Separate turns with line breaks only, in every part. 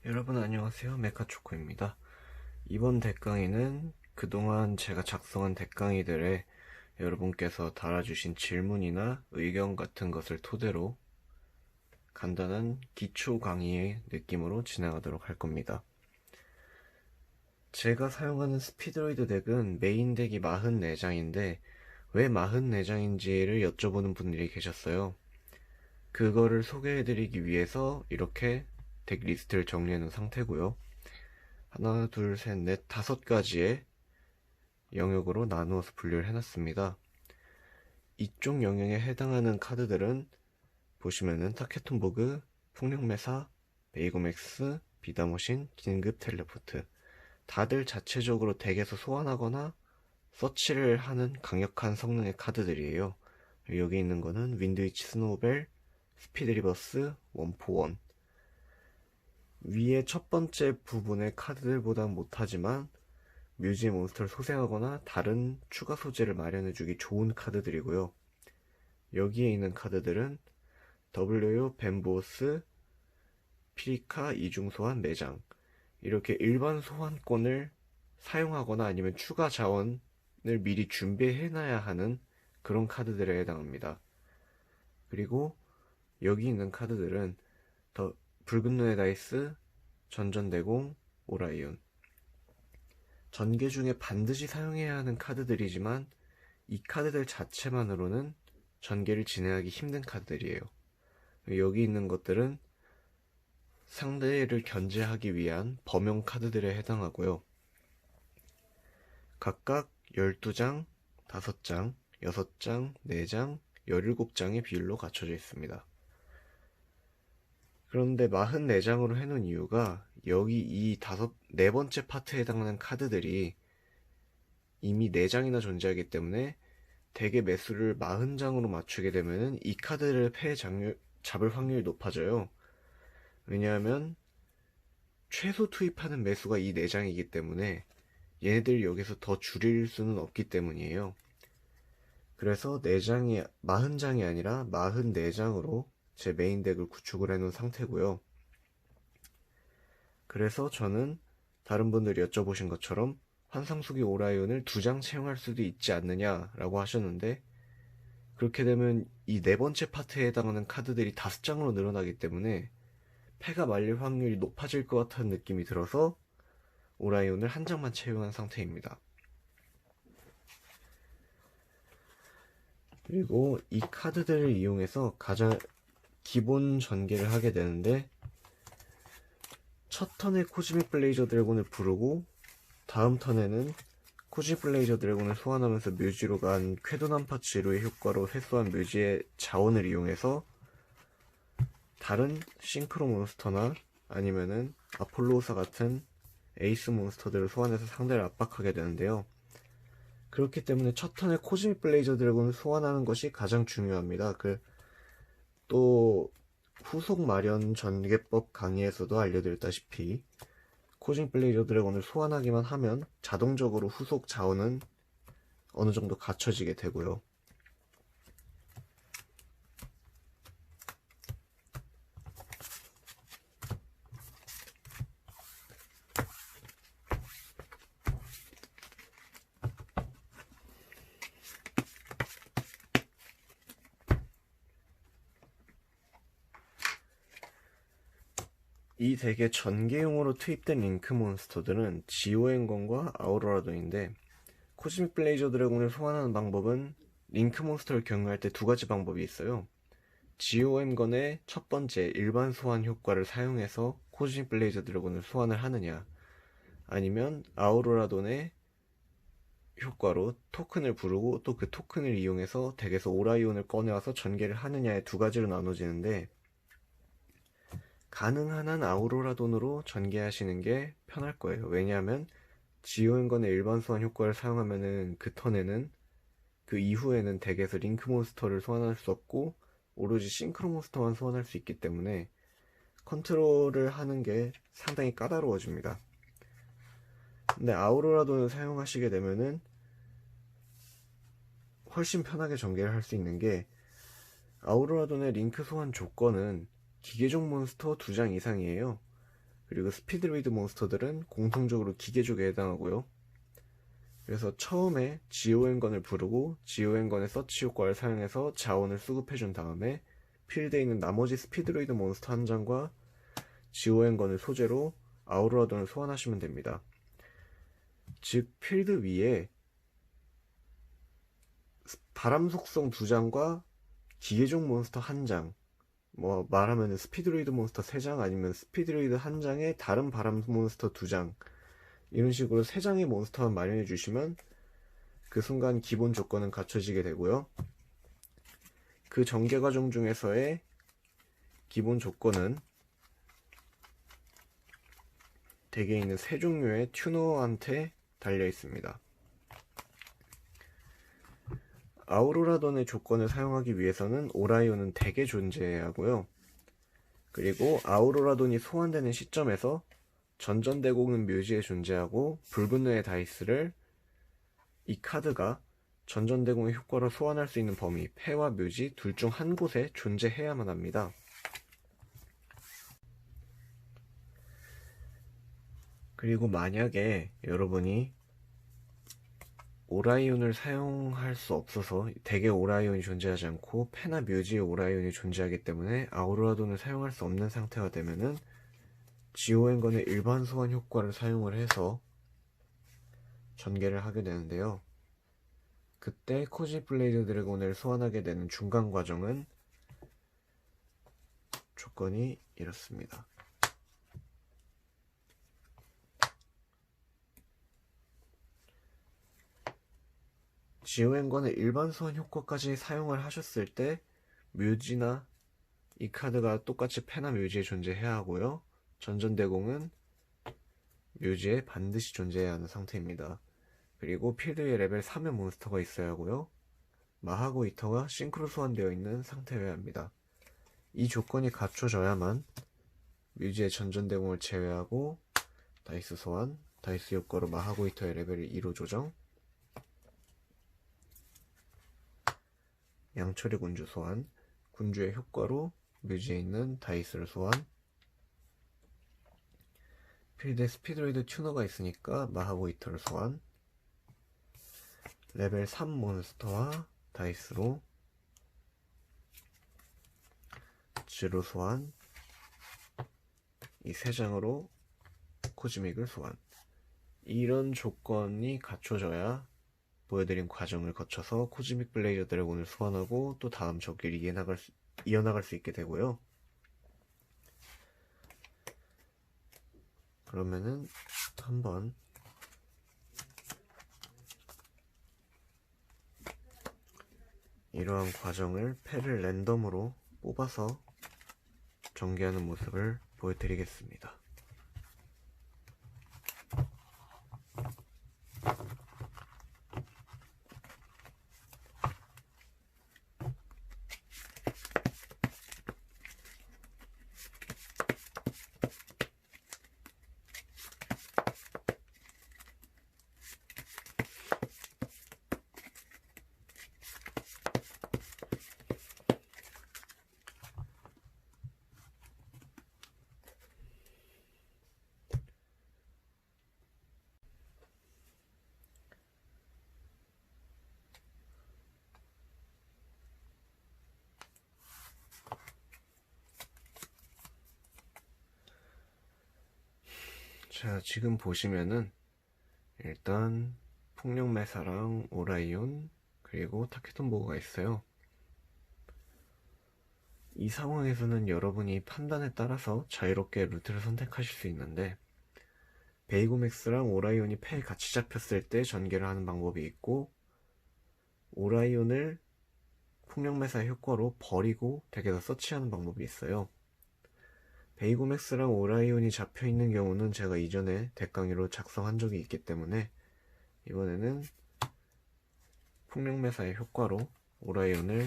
여러분 안녕하세요. 메카초코입니다. 이번 덱강의는 그동안 제가 작성한 덱강의들에 여러분께서 달아주신 질문이나 의견 같은 것을 토대로 간단한 기초 강의의 느낌으로 진행하도록 할 겁니다. 제가 사용하는 스피드로이드 덱은 메인 덱이 44장인데 왜 44장인지를 여쭤보는 분들이 계셨어요. 그거를 소개해드리기 위해서 이렇게 덱 리스트를 정리해 놓은 상태고요. 하나, 둘, 셋, 넷, 5가지의 영역으로 나누어서 분류를 해놨습니다. 이쪽 영역에 해당하는 카드들은 보시면은 타케톤보그, 풍력매사, 베이고맥스, 비다머신, 긴급 텔레포트 다들 자체적으로 덱에서 소환하거나 서치를 하는 강력한 성능의 카드들이에요. 여기 있는 거는 윈드위치 스노우벨, 스피드리버스, 원포원 위에 첫 번째 부분의 카드들보단 못하지만 뮤지의 몬스터를 소생하거나 다른 추가 소재를 마련해주기 좋은 카드들이고요. 여기에 있는 카드들은 W, 벤보스, 피리카, 이중소환, 매장 이렇게 일반 소환권을 사용하거나 아니면 추가 자원을 미리 준비해놔야 하는 그런 카드들에 해당합니다. 그리고 여기 있는 카드들은 더 붉은 눈의 다이스, 전전대공, 오라이온 전개 중에 반드시 사용해야 하는 카드들이지만 이 카드들 자체만으로는 전개를 진행하기 힘든 카드들이에요. 여기 있는 것들은 상대를 견제하기 위한 범용 카드들에 해당하고요. 각각 12장, 5장, 6장, 4장, 17장의 비율로 갖춰져 있습니다. 그런데 44장으로 해놓은 이유가 여기 이 네 번째 파트에 해당하는 카드들이 이미 4장이나 존재하기 때문에 덱의 매수를 40장으로 맞추게 되면 이 카드를 잡을 확률이 높아져요. 왜냐하면 최소 투입하는 매수가 이 4장이기 때문에 얘네들 여기서 더 줄일 수는 없기 때문이에요. 그래서 40장이 아니라 44장으로 제 메인 덱을 구축을 해놓은 상태고요. 그래서 저는 다른 분들이 여쭤보신 것처럼 환상수기 오라이온을 2장 채용할 수도 있지 않느냐라고 하셨는데 그렇게 되면 이 네 번째 파트에 해당하는 카드들이 5장으로 늘어나기 때문에 패가 말릴 확률이 높아질 것 같은 느낌이 들어서 오라이온을 한 장만 채용한 상태입니다. 그리고 이 카드들을 이용해서 가장 기본 전개를 하게 되는데 첫 턴에 코즈믹 블레이저 드래곤을 부르고 다음 턴에는 코즈믹 블레이저 드래곤을 소환하면서 묘지로 간 쾌도난파 치루의 효과로 회수한 묘지의 자원을 이용해서 다른 싱크로 몬스터나 아니면은 아폴로우사 같은 에이스 몬스터들을 소환해서 상대를 압박하게 되는데요. 그렇기 때문에 첫 턴에 코즈믹 블레이저 드래곤을 소환하는 것이 가장 중요합니다. 또 후속 마련 전개법 강의에서도 알려드렸다시피 코즈믹 블레이저 드래곤을 소환하기만 하면 자동적으로 후속 자원은 어느 정도 갖춰지게 되고요. 이 덱의 전개용으로 투입된 링크 몬스터들은 지오앤건과 아우로라돈인데 코즈믹 블레이저 드래곤을 소환하는 방법은 링크 몬스터를 경유할 때 2가지 방법이 있어요. 지오앤건의 첫 번째 일반 소환 효과를 사용해서 코즈믹 블레이저 드래곤을 소환을 하느냐 아니면 아우로라돈의 효과로 토큰을 부르고 또 그 토큰을 이용해서 덱에서 오라이온을 꺼내와서 전개를 하느냐의 2가지로 나눠지는데 가능한 한 아우로라돈으로 전개하시는 게 편할 거예요. 왜냐하면 지오앤건의 일반 소환 효과를 사용하면은 그 턴에는 그 이후에는 덱에서 링크 몬스터를 소환할 수 없고 오로지 싱크로 몬스터만 소환할 수 있기 때문에 컨트롤을 하는 게 상당히 까다로워집니다. 근데 아우로라돈을 사용하시게 되면은 훨씬 편하게 전개를 할 수 있는 게 아우로라돈의 링크 소환 조건은 기계종 몬스터 2장 이상이에요. 그리고 스피드레이드 몬스터들은 공통적으로 기계족에 해당하고요. 그래서 처음에 지오엔건을 부르고 지오엔건의 서치 효과를 사용해서 자원을 수급해준 다음에 필드에 있는 나머지 스피드레이드 몬스터 한 장과 지오엔건을 소재로 아우로라돈을 소환하시면 됩니다. 즉 필드 위에 바람 속성 2장과 기계종 몬스터 1장, 뭐 말하면 스피드레이드 몬스터 3장 아니면 스피드레이드 1장에 다른 바람 몬스터 2장, 이런 식으로 3장의 몬스터만 마련해 주시면 그 순간 기본 조건은 갖춰지게 되고요. 그 전개 과정 중에서의 기본 조건은 덱에 있는 3종류의 튜너한테 달려 있습니다. 아우로라돈의 조건을 사용하기 위해서는 오라이온은 덱에 존재해야 하고요. 그리고 아우로라돈이 소환되는 시점에서 전전대공은 묘지에 존재하고 붉은 뇌의 다이스를 이 카드가 전전대공의 효과로 소환할 수 있는 범위, 패와 묘지 둘 중 한 곳에 존재해야만 합니다. 그리고 만약에 여러분이 오라이온을 사용할 수 없어서 덱에 오라이온이 존재하지 않고 패나 묘지에 오라이온이 존재하기 때문에 아우로라돈을 사용할 수 없는 상태가 되면은 지오엔건의 일반 소환 효과를 사용을 해서 전개를 하게 되는데요. 그때 코지 블레이드 드래곤을 소환하게 되는 중간 과정은 조건이 이렇습니다. 지오엔건의 일반 소환 효과까지 사용을 하셨을 때 묘지나 이 카드가 똑같이 패나 묘지에 존재해야 하고요. 전전대공은 묘지에 반드시 존재해야 하는 상태입니다. 그리고 필드에 레벨 3의 몬스터가 있어야 하고요. 마하고 이터가 싱크로 소환되어 있는 상태여야 합니다. 이 조건이 갖춰져야만 묘지의 전전대공을 제외하고 다이스 소환, 다이스 효과로 마하고 이터의 레벨을 2로 조정, 양철의 군주 소환, 군주의 효과로 묘지에 있는 다이스를 소환, 필드에 스피드레이드 튜너가 있으니까 마하고 이터를 소환, 레벨 3 몬스터와 다이스로 지로 소환, 이 3장으로 코즈믹을 소환. 이런 조건이 갖춰져야 보여드린 과정을 거쳐서 코즈믹 블레이저 드래곤을 소환하고 또 다음 적기를 이어나갈 수 있게 되고요. 그러면은 한번 이러한 과정을 패를 랜덤으로 뽑아서 전개하는 모습을 보여드리겠습니다. 자, 지금 보시면은 일단 폭력매사랑 오라이온 그리고 타케톤보가 있어요. 이 상황에서는 여러분이 판단에 따라서 자유롭게 루트를 선택하실 수 있는데 베이고맥스랑 오라이온이 패에 같이 잡혔을 때 전개를 하는 방법이 있고, 오라이온을 폭력매사의 효과로 버리고 덱에서 서치하는 방법이 있어요. 베이고맥스랑 오라이온이 잡혀있는 경우는 제가 이전에 덱 강의로 작성한 적이 있기 때문에 이번에는 폭력매사의 효과로 오라이온을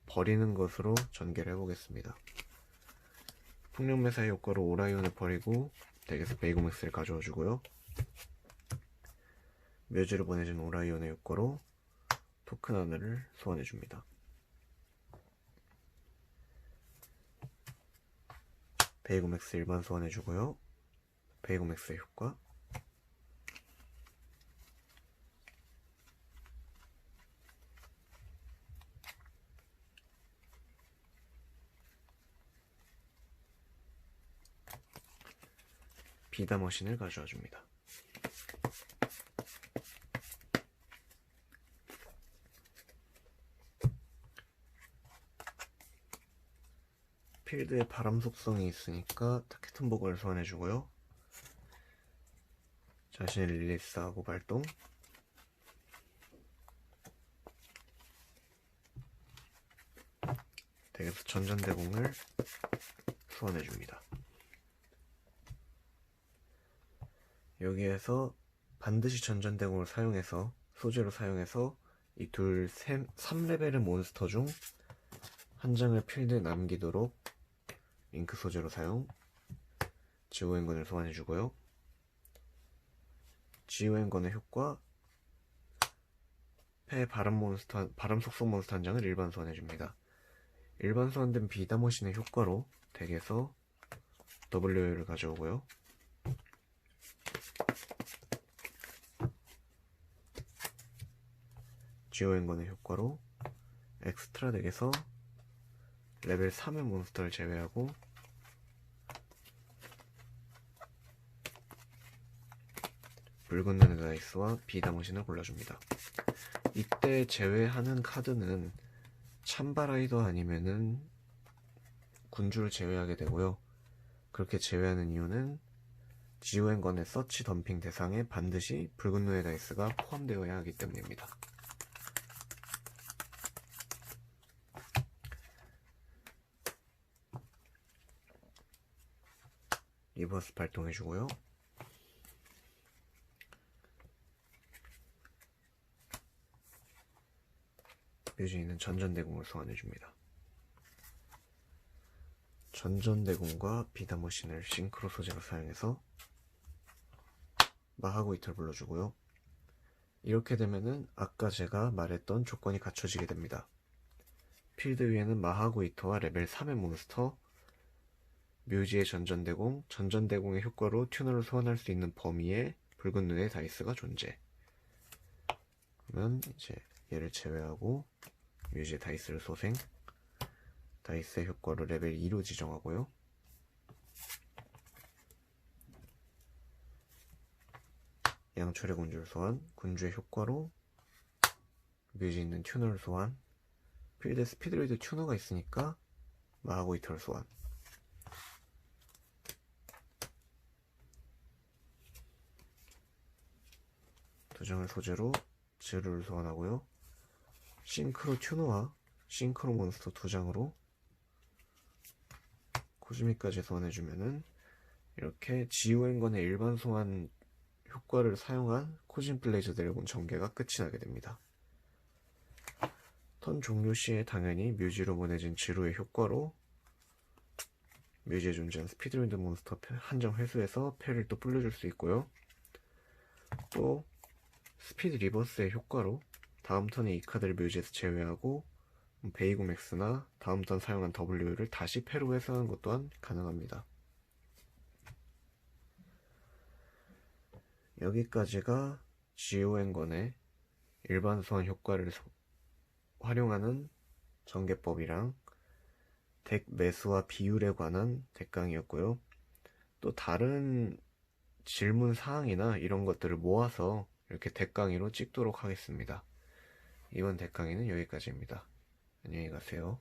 버리는 것으로 전개를 해보겠습니다. 폭력매사의 효과로 오라이온을 버리고 덱에서 베이고맥스를 가져와 주고요. 묘지로 보내준 오라이온의 효과로 토큰 하나를 소환해 줍니다. 베이고맥스 일반 소환해주고요. 베이고맥스의 효과, 비다머신을 가져와 줍니다. 필드에 바람 속성이 있으니까 타케튼보그를 소환해주고요. 자신을 릴리스하고 발동, 덱에서 전전대공을 소환해줍니다. 여기에서 반드시 전전대공을 사용해서 소재로 사용해서 이 3레벨의 몬스터 중 한 장을 필드에 남기도록 잉크 소재로 사용, 지오행건을 소환해주고요. 지오행건의 효과, 폐 바람 속성 몬스터 한 장을 일반 소환해줍니다. 일반 소환된 비다머신의 효과로 덱에서 W를 가져오고요. 지오행건의 효과로 엑스트라 덱에서 레벨 3의 몬스터를 제외하고 붉은 눈의 다이스와 비다머신을 골라줍니다. 이때 제외하는 카드는 참바라이더 아니면은 군주를 제외하게 되고요. 그렇게 제외하는 이유는 지오행건의 서치 덤핑 대상에 반드시 붉은 눈의 다이스가 포함되어야 하기 때문입니다. 리버스 발동해주고요. 뮤즈니는 전전대공을 소환해줍니다. 전전대공과 비다머신을 싱크로 소재로 사용해서 마하고 이터를 불러주고요. 이렇게 되면은 아까 제가 말했던 조건이 갖춰지게 됩니다. 필드 위에는 마하고 이터와 레벨 3의 몬스터, 묘지의 전전대공, 전전대공의 효과로 튜너를 소환할 수 있는 범위에 붉은 눈의 다이스가 존재. 그러면 이제 얘를 제외하고 묘지의 다이스를 소생, 다이스의 효과로 레벨 2로 지정하고요. 양철의 군주를 소환, 군주의 효과로 묘지에 있는 튜너를 소환, 필드에 스피드레이드 튜너가 있으니까 마하고 이터를 소환. 두 장을 소재로 지루를 소환하고요. 싱크로 튜너와 싱크로 몬스터 두 장으로 코즈믹까지 소환해주면은 이렇게 지오행건의 일반 소환 효과를 사용한 코즈믹 블레이저 드래곤 전개가 끝이 나게 됩니다. 턴 종료 시에 당연히 묘지로 보내진 지루의 효과로 묘지에 존재한 스피드윈드 몬스터 한 장 회수해서 패를 또 불려줄 수 있고요. 또 스피드 리버스의 효과로 다음 턴에 이 카드를 묘지에서 제외하고 베이고맥스나 다음 턴 사용한 W를 다시 패로 회수하는 것 또한 가능합니다. 여기까지가 지오행건의 일반 소환 효과를 활용하는 전개법이랑 덱 매수와 비율에 관한 덱강의였고요. 또 다른 질문 사항이나 이런 것들을 모아서 이렇게 덱강의로 찍도록 하겠습니다. 이번 덱강의는 여기까지입니다. 안녕히 가세요.